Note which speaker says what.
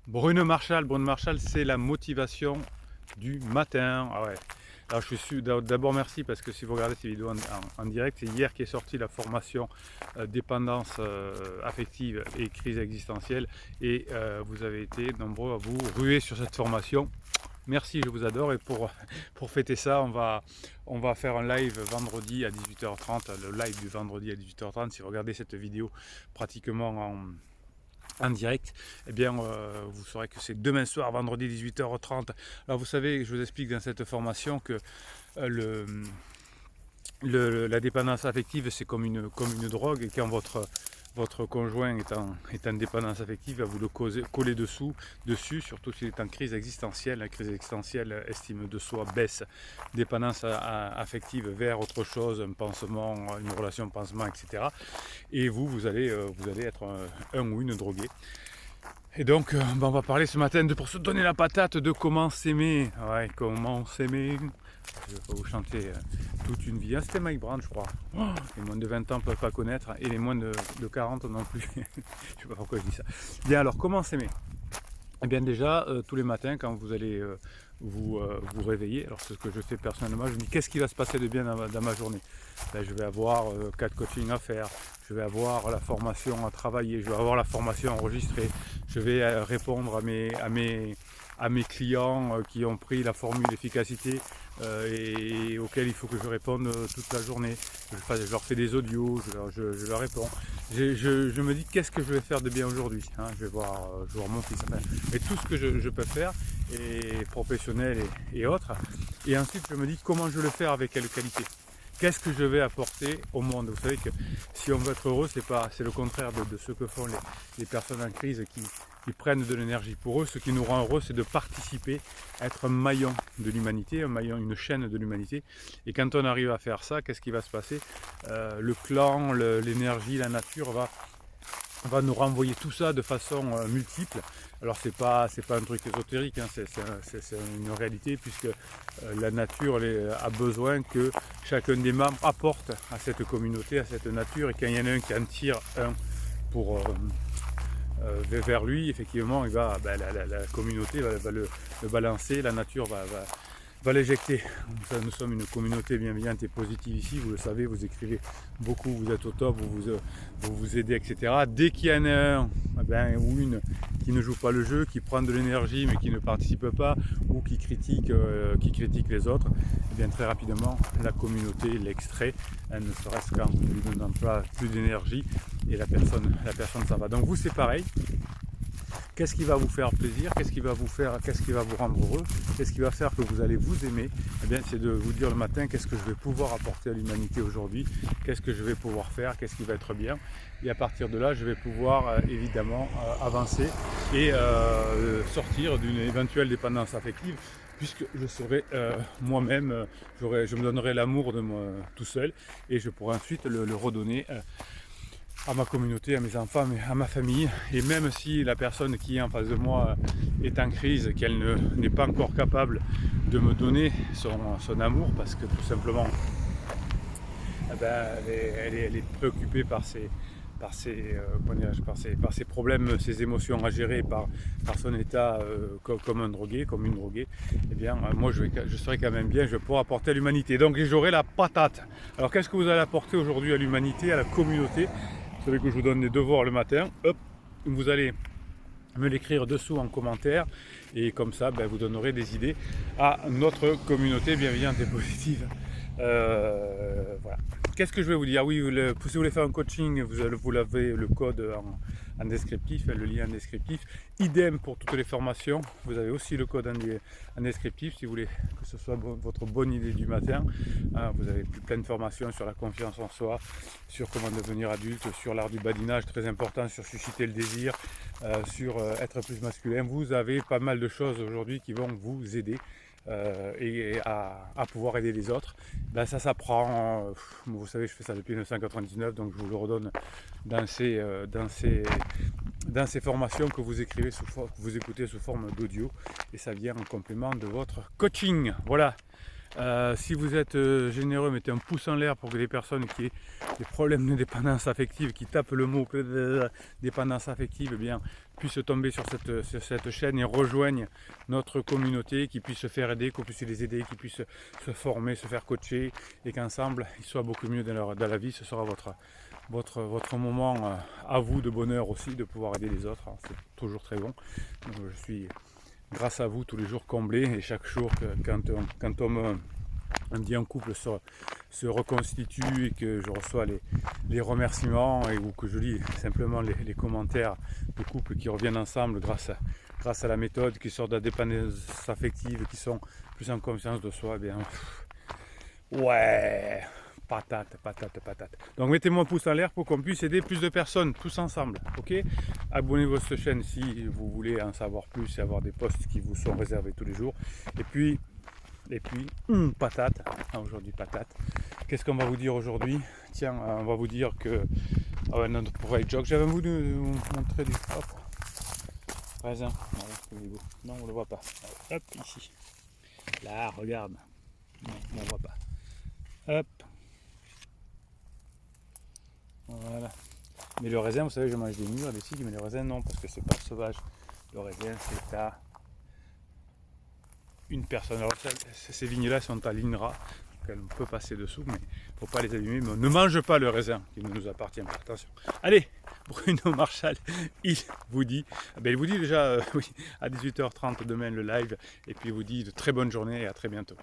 Speaker 1: Brune Marshall, c'est la motivation du matin. Ah ouais. Alors je suis d'abord merci parce que si vous regardez ces vidéos en direct, c'est hier qu'est sortie la formation dépendance affective et crise existentielle et vous avez été nombreux à vous ruer sur cette formation. Merci, je vous adore et pour fêter ça, on va faire un live vendredi à 18h30, le live du vendredi à 18h30. Si vous regardez cette vidéo pratiquement en direct, eh bien vous saurez que c'est demain soir, vendredi 18h30. Alors vous savez, je vous explique dans cette formation que euh, la dépendance affective c'est comme une drogue et quand votre conjoint est en dépendance affective, va vous le coller dessus, surtout s'il est en crise existentielle. La crise existentielle, estime de soi baisse, dépendance affective vers autre chose, un pansement, une relation pansement, etc. Et vous allez être un ou une droguée. Et donc, on va parler ce matin pour se donner la patate de comment s'aimer. Ouais, comment s'aimer. Je vais pas vous chanter toute une vie. Ah, c'était Mike Brand, je crois. Oh, les moins de 20 ans ne peuvent pas connaître et les moins de 40 non plus. Je sais pas pourquoi je dis ça. Bien, alors, comment s'aimer? Eh bien déjà, tous les matins, quand vous allez vous réveiller, alors c'est ce que je fais personnellement, je me dis qu'est-ce qui va se passer de bien dans ma journée. Ben, je vais avoir 4 coachings à faire, je vais avoir la formation à travailler, je vais avoir la formation enregistrée, je vais répondre à mes clients qui ont pris la formule efficacité et auxquels il faut que je réponde toute la journée. Je leur fais des audios, je leur réponds. Je me dis qu'est-ce que je vais faire de bien aujourd'hui, hein. Je vais voir mon fils, enfin, et tout ce que je peux faire, et professionnel et autres. Et ensuite je me dis comment je vais le faire, avec quelle qualité. Qu'est-ce que je vais apporter au monde? Vous savez que si on veut être heureux, c'est le contraire de ce que font les personnes en crise qui prennent de l'énergie. Pour eux, ce qui nous rend heureux, c'est de participer, à être un maillon de l'humanité, un maillon, une chaîne de l'humanité. Et quand on arrive à faire ça, qu'est-ce qui va se passer? Le clan, l'énergie, la nature va nous renvoyer tout ça de façon multiple. Alors c'est pas un truc ésotérique, hein, c'est une réalité, puisque la nature a besoin que chacun des membres apporte à cette communauté, à cette nature, et quand il y en a un qui en tire un pour vers lui, effectivement, la communauté va le balancer, la nature va l'éjecter. Nous sommes une communauté bienveillante et positive ici, vous le savez, vous écrivez beaucoup, vous êtes au top, vous aidez, etc. Dès qu'il y en a un ou une qui ne joue pas le jeu, qui prend de l'énergie mais qui ne participe pas, ou qui critique les autres, et bien très rapidement la communauté l'extrait, ne serait-ce qu'en lui donnant pas plus d'énergie, et la personne ça va. Donc vous c'est pareil. Qu'est-ce qui va vous faire plaisir? Qu'est-ce qui va vous rendre heureux? Qu'est-ce qui va faire que vous allez vous aimer? Eh bien, c'est de vous dire le matin, qu'est-ce que je vais pouvoir apporter à l'humanité aujourd'hui? Qu'est-ce que je vais pouvoir faire? Qu'est-ce qui va être bien? Et à partir de là, je vais pouvoir évidemment avancer et sortir d'une éventuelle dépendance affective, puisque je serai moi-même, je me donnerai l'amour de moi tout seul, et je pourrai ensuite le redonner à ma communauté, à mes enfants, à ma famille. Et même si la personne qui est en face de moi est en crise, qu'elle n'est pas encore capable de me donner son amour, parce que tout simplement elle est préoccupée par ses problèmes, ses émotions à gérer, par son état comme un drogué, comme une droguée. Eh bien moi je serai quand même bien, je vais pouvoir apporter à l'humanité. Donc j'aurai la patate. Alors qu'est-ce que vous allez apporter aujourd'hui à l'humanité, à la communauté? Vous savez que je vous donne des devoirs le matin. Hop, vous allez me l'écrire dessous en commentaire, et comme ça vous donnerez des idées à notre communauté bienveillante et positive. Voilà. Qu'est-ce que je vais vous dire? Oui, si vous voulez faire un coaching, vous l'avez, le code en descriptif, le lien en descriptif. Idem pour toutes les formations, vous avez aussi le code en descriptif si vous voulez que ce soit votre bonne idée du matin. Vous avez plein de formations sur la confiance en soi, sur comment devenir adulte, sur l'art du badinage, très important, sur susciter le désir, sur être plus masculin. Vous avez pas mal de choses aujourd'hui qui vont vous aider et à pouvoir aider les autres. Ça s'apprend, vous savez, je fais ça depuis 1999, donc je vous le redonne dans ces formations que vous écrivez que vous écoutez sous forme d'audio, et ça vient en complément de votre coaching. Voilà. Si vous êtes généreux, mettez un pouce en l'air pour que les personnes qui aient des problèmes de dépendance affective, qui tapent le mot dépendance affective, eh bien, puissent tomber sur cette chaîne et rejoignent notre communauté, qui puissent se faire aider, qu'on puisse les aider, qu'ils puissent se former, se faire coacher, et qu'ensemble, ils soient beaucoup mieux dans la vie. Ce sera votre moment à vous de bonheur aussi, de pouvoir aider les autres. C'est toujours très bon. Donc, je suis, grâce à vous, tous les jours comblé, et chaque jour, quand on dit un couple se reconstitue et que je reçois les remerciements ou que je lis simplement les commentaires de couples qui reviennent ensemble grâce à la méthode, qui sortent de la dépendance affective, qui sont plus en confiance de soi, eh bien, ouais, patate. Donc mettez-moi un pouce en l'air pour qu'on puisse aider plus de personnes, tous ensemble, ok? Abonnez-vous à cette chaîne si vous voulez en savoir plus et avoir des posts qui vous sont réservés tous les jours. Et puis, patate, aujourd'hui patate. Qu'est-ce qu'on va vous dire aujourd'hui? Tiens, on va vous dire que notre projet jog, j'avais voulu vous montrer du raisin. Voilà, non, on le voit pas. Hop, ici. Là, regarde. Non, on voit pas. Hop. Voilà. Mais le raisin, vous savez, je mange des mûres, des figues, mais le raisin non, parce que c'est pas sauvage. Le raisin, c'est à une personne. Alors, ces vignes-là sont à l'INRA, donc on peut passer dessous, mais il ne faut pas les abîmer. Mais on ne mange pas le raisin, qui ne nous appartient pas. Attention. Allez, Bruno Marchal, il vous dit déjà oui, à 18h30 demain le live, et puis il vous dit de très bonne journée et à très bientôt.